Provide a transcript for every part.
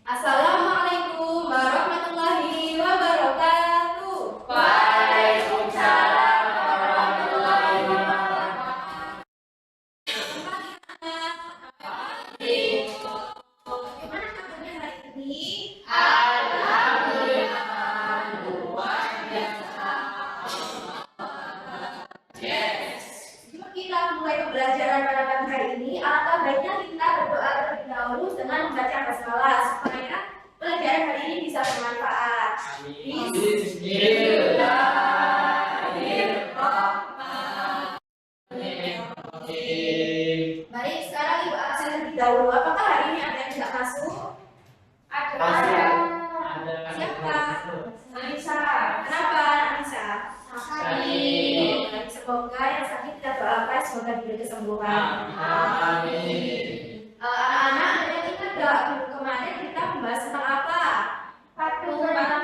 Assalamualaikum warahmatullahi wabarakatuh. Waalaikumsalam warahmatullahi wabarakatuh. Bagaimana kabarnya hari ini? Alhamdulillah, luar biasa. Yes. Sebelum kita mulai pembelajaran pada pagi hari ini, alangkah baiknya kita berdoa terlebih dahulu dengan membaca basmalah supaya pelajaran hari ini bisa bermanfaat. Baik, sekarang ibu absen terlebih dahulu. Apakah hari ini ada yang tidak masuk? Ada. Siapa? Anissa. Kenapa Anissa? Sakit. Semoga yang sakit kita doakan semoga diberi kesembuhan. Amin. Anak-anak, ada yang ingat nggak minggu kemarin kita membahas tentang apa? Aturan.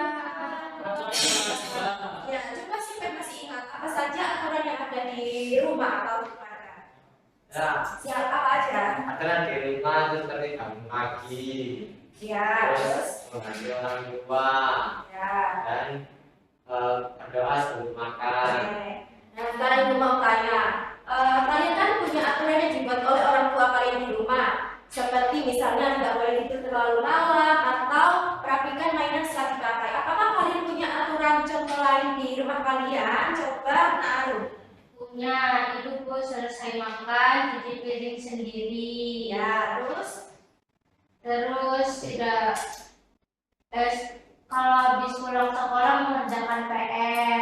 Ya, coba siapa yang masih ingat apa saja aturan yang ada di rumah atau di keluarga? Ya, Siapa aja? aturan di rumah itu seperti bangun pagi, Ya, terus terus menghargai orang tua, ya. dan berdoa sebelum makan. Oke. Nah, sekarang ibu mau tanya, kalian kan punya aturan yang dibuat oleh orang tua kalian di rumah, seperti misalnya tidak boleh tidur terlalu malam atau rapikan mainan setelah dipakai. Apakah kalian punya aturan contoh lain di rumah kalian? Coba Naruh. Punya, itu Bu selesai makan cuci piring sendiri. Ya, terus Tidak kalau habis pulang sekolah mengerjakan PR.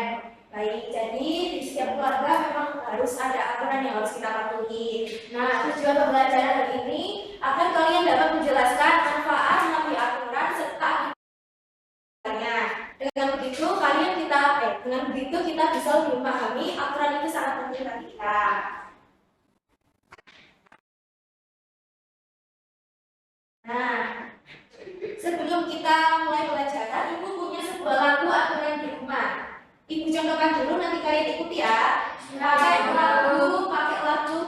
baik. Jadi di setiap keluarga memang harus ada aturan yang harus kita patuhi. Nah, tujuan pembelajaran hari ini agar kalian dapat menjelaskan manfaat mematuhi aturan serta akibatnya. Dengan begitu kita bisa lebih memahami aturan itu sangat penting bagi kita. Nah, sebelum kita mulai pelajaran, ibu punya sebuah lagu aturan di rumah. Ibu contohkan dulu, nanti kalian ikuti ya. Pakai lagu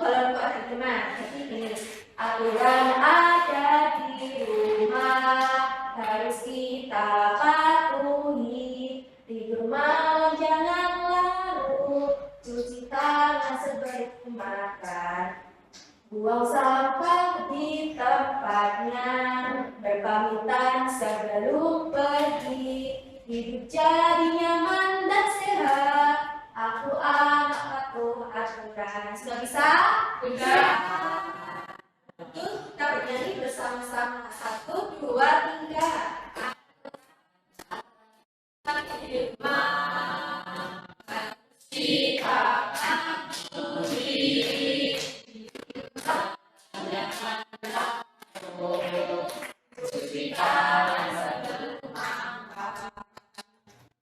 balonku ada di rumah. Jadi gini, aturan ada di rumah harus kita patuhi. Tidur malam jangan larut, cuci tangan sebelum makan. Buang sampah di tempatnya, berpamitan sebelum pergi. Hidup jadi nyaman dan sehat. Aku anak patuh aturan. Sudah bisa? Sudah. Yuk kita bernyanyi bersama-sama. 1, 2, 3.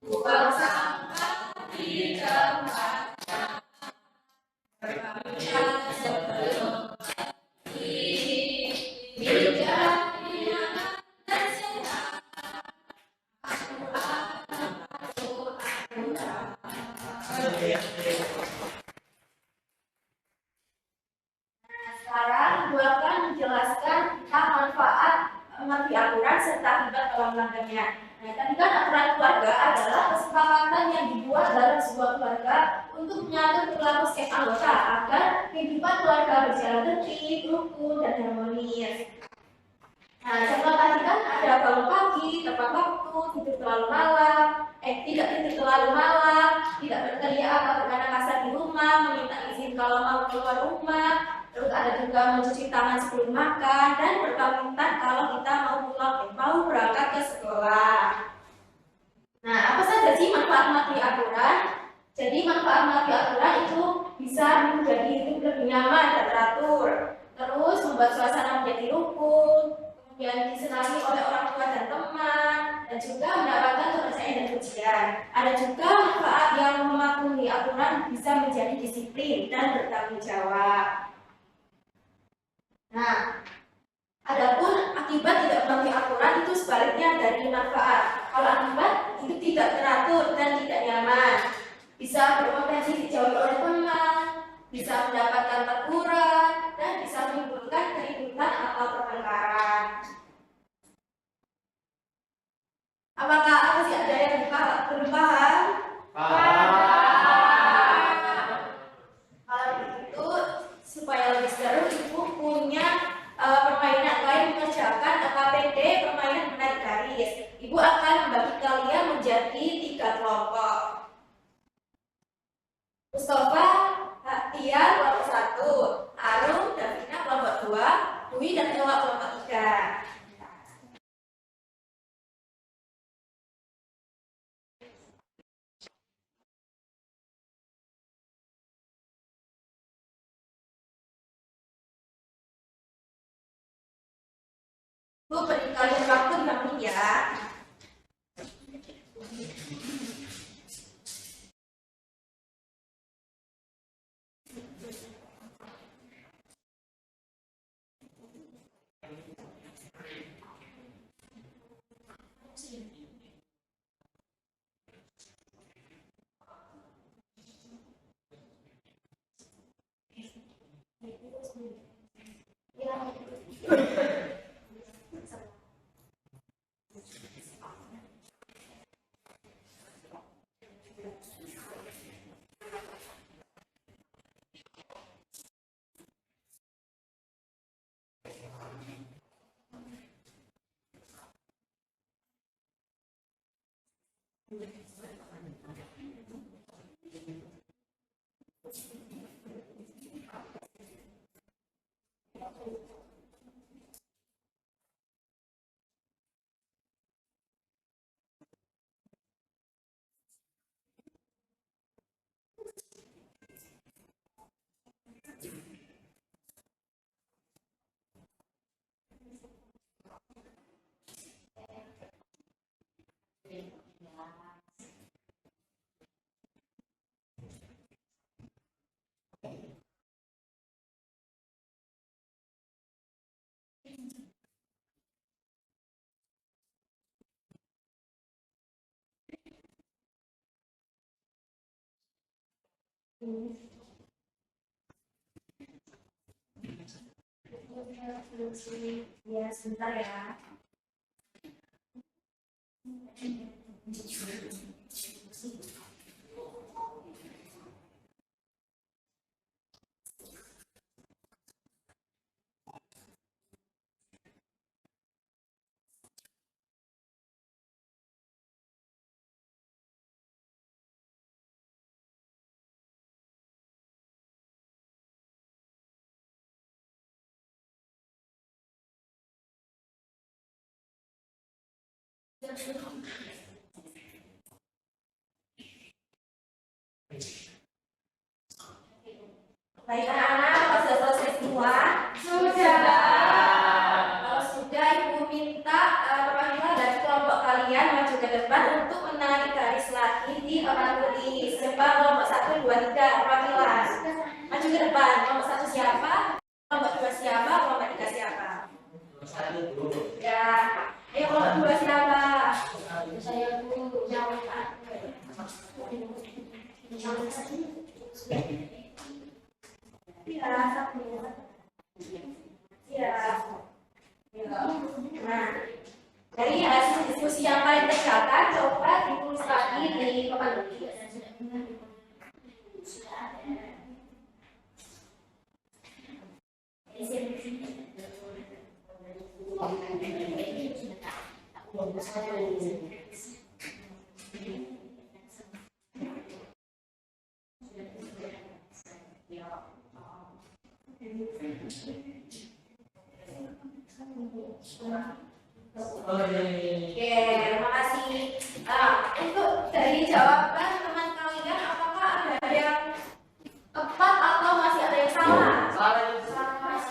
Buang sampah di tempatnya, berpamitan sebelum pergi. Hidup jadi nyaman dan sehat. Aku akan patuh aturan. Nah, sekarang Ibu akan menjelaskan tentang manfaat mematuhi aturan serta akibat kalau melanggarnya. Nah, tadi kan aturan keluarga adalah kesepakatan yang dibuat dalam sebuah keluarga untuk mengatur perilaku setiap anggota agar kehidupan keluarga berjalan tertib, rukun, dan harmonis. Nah, contoh tadi kan ada bangun pagi, tepat waktu, tidak tidur terlalu malam, tidak berteriak atau berkata kasar di rumah, meminta izin kalau mau keluar rumah, terus ada juga mencuci tangan sebelum makan, dan berpamitan kalau kita mau berangkat ke sekolah. Nah, apa saja sih manfaat mematuhi aturan? Jadi manfaat mematuhi aturan itu bisa menjadi hidup lebih nyaman dan teratur, terus membuat suasana menjadi rukun, kemudian disenangi oleh orang tua dan teman, dan juga mendapatkan kepercayaan dan pujian. Ada juga manfaat yang mematuhi aturan bisa menjadi disiplin dan bertanggung jawab. Nah, adapun akibat tidak mematuhi aturan itu sebaliknya dari manfaat. Kalau akibat itu tidak teratur dan tidak nyaman, bisa berpotensi dijauhi oleh teman, bisa mendapatkan teguran, dan jawab kelompok 3. Bu, beri kalian waktu 5 menit ya. Ya, sebentar ya. Baik anak-anak, apakah sudah selesai semua? Kalau sudah, Ibu minta perwakilan dari kelompok kalian maju ke depan untuk menarik garis lagi di papan tulis. Coba kelompok 1, 2, 3 perwakilan. Maju ke depan. Kelompok 1 siapa? Kelompok 2 siapa? Kelompok 3 siapa? Satu dulu. Ya. Ayo kelompok 2 siapa? Saya Bu. Ya. Nah, dari hasil diskusi yang paling tercatat, coba ditulis lagi di papan tulis. Oke, terima kasih. Untuk dari jawaban teman kalian, apakah ada yang tepat atau masih ada yang salah? Masih ada yang salah.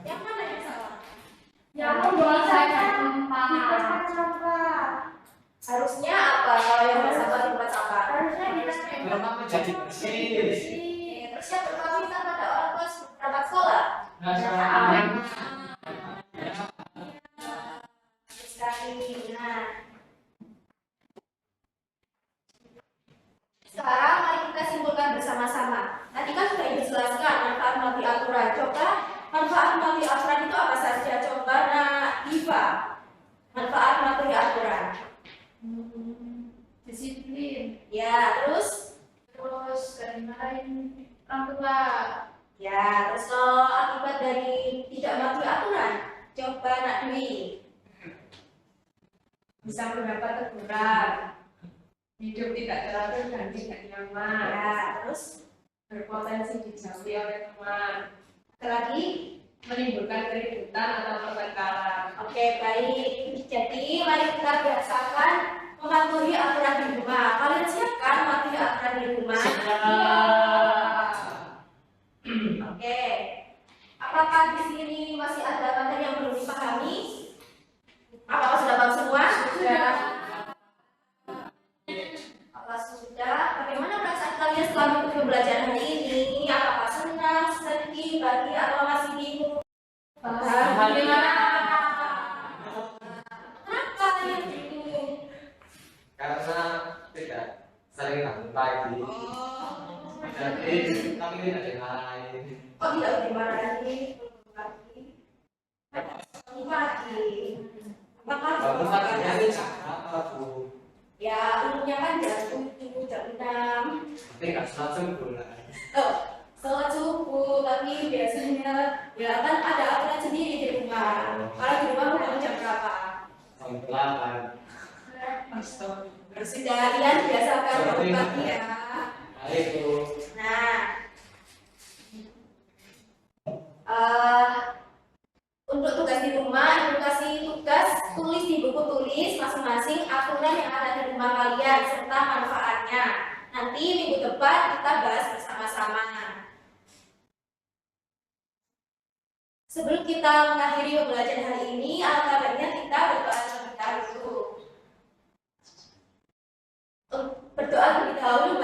Yang mana yang salah? Yang kedua saya empat. Harusnya apa kalau yang bersama di tempat sampah? Harusnya kita Memang menjadi bersih. Terus yang berkawin pada orang tua berangkat sekolah. Sekali. Nah, sekarang mari kita simpulkan bersama-sama. Tadi kan sudah dijelaskan manfaat mematuhi aturan. Coba manfaat mematuhi aturan itu apa saja? Coba Diva. Manfaat mematuhi aturan. disiplin, Ya, terus kedengaran orang tua, ya, terus kalau akibat dari tidak mematuhi aturan, coba Dwi. Bisa mendapat teguran, hidup tidak teratur dan tidak nyaman, Ya, terus berpotensi dijauhi oleh teman, ada lagi menimbulkan keributan atau pertengkaran. Oke, baik. Jadi, mari kita biasakan mematuhi aturan di rumah. Kalian siap kan mematuhi aturan di rumah? Oke. Apakah di sini masih ada materi yang belum dipahami? Apakah sudah paham semua? Sudah. Apakah sudah? Bagaimana perasaan kalian setelah mengikuti pembelajaran hari ini? Apakah senang, sedih, bahagia, atau masih bingung? Bahagia. Kenapa kalian bingung? Karena tidak sering bangun pagi. Jadi kami tidak dimarahin. Kok tidak dimarahi? Pagi. Apakah Bangun paginya sih apa Bu? ya, umumnya kan jam 7, jam 6. Tapi nggak langsung bulan. Sholat subuh, tapi biasanya ya kan ada aturan sendiri di rumah. Kalau di rumah bangun jam berapa? Jam 8. Harus kalian biasakan bangun pagi ya. Baik Bu. Nah, untuk tugas di rumah, ibu kasih tugas tulis di buku tulis masing-masing aturan yang ada di rumah kalian serta manfaatnya. Nanti minggu depan kita bahas bersama-sama. Sebelum kita mengakhiri pembelajaran hari ini, alangkah baiknya kita berdoa terlebih dahulu. Berdoa terlebih dahulu